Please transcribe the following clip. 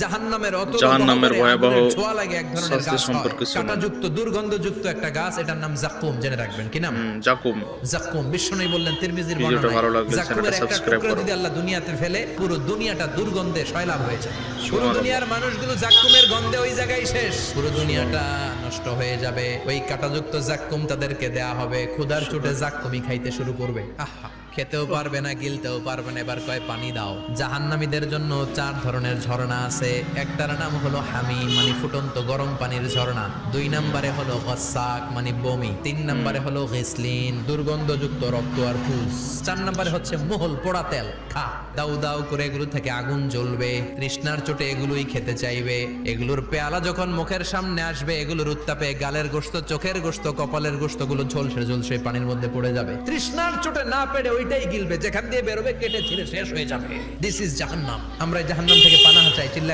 জাহান্নামের জাহান্নামের ভয়াবহ ছোঁয়া লাগে এক ধরনের শাস্তি গাছ সম্পর্কে শুনুন। কাঁটাযুক্ত দুর্গন্ধযুক্ত একটা গাছ, এটার নাম জাক্কুম। জেনে রাখবেন কি নাম? জাকুম। জাক্কুম। বিষ্ণু বললেন তিরমিজির ভিডিওটা ভালো বর্ণনায়, লাগলে জাক্কুমের চ্যানেলটা একটা সাবস্ক্রাইব টুকরা করো। যদি আল্লাহ দুনিয়াতে ফেলে, পুরো দুনিয়াটা দুর্গন্ধে সয়লাব হয়ে যায়। পুরো সুবহানাল্লাহ। দুনিয়ার মানুষগুলো জাক্কুমের গন্ধে ওই জায়গায় শেষ। পুরো দুনিয়াটা নষ্ট হয়ে যাবে। ওই কাঁটাযুক্ত জাক্কুম তাদেরকে দেয়া হবে। ক্ষুধার চোটে জাক্কুমই খাইতে শুরু করবে। আহা, খেতেও পারবে না, গিলতেও পারবে না। এবার কয় পানি দাও। জাহান্নামীদের জন্য 4 ধরনের ঝর্ণা আছে। একটার নাম হলো হামিম, মানে ফুটন্ত গরম পানির ঝর্ণা। 2 নম্বরে হলো গসাক, মানে বমি। 3 নম্বরে হলো গিসলিন, দুর্গন্ধযুক্ত রক্ত আর পুষ। 4 নম্বরে হচ্ছে মোহল, পোড়া তেল। খা, দাউ দাউ করে এগুলো থেকে আগুন জ্বলবে। তৃষ্ণার চোটে এগুলোই খেতে চাইবে। এগুলোর পেয়ালা যখন মুখের সামনে আসবে, এগুলোর উত্তাপে গালের গোশত, চোখের গোশত, কপালের গোশত গুলো ঝলসে ঝলসে পানির মধ্যে পড়ে যাবে। তৃষ্ণার চোটে না পেরে ওইটাই গিলবে, যেখান দিয়ে বেরোবে কেটে ছিঁড়ে শেষ হয়ে যাবে। দিস ইজ জাহান্নাম। আমরা এই জাহান্নাম থেকে পানাহা চাই। চিল্লায়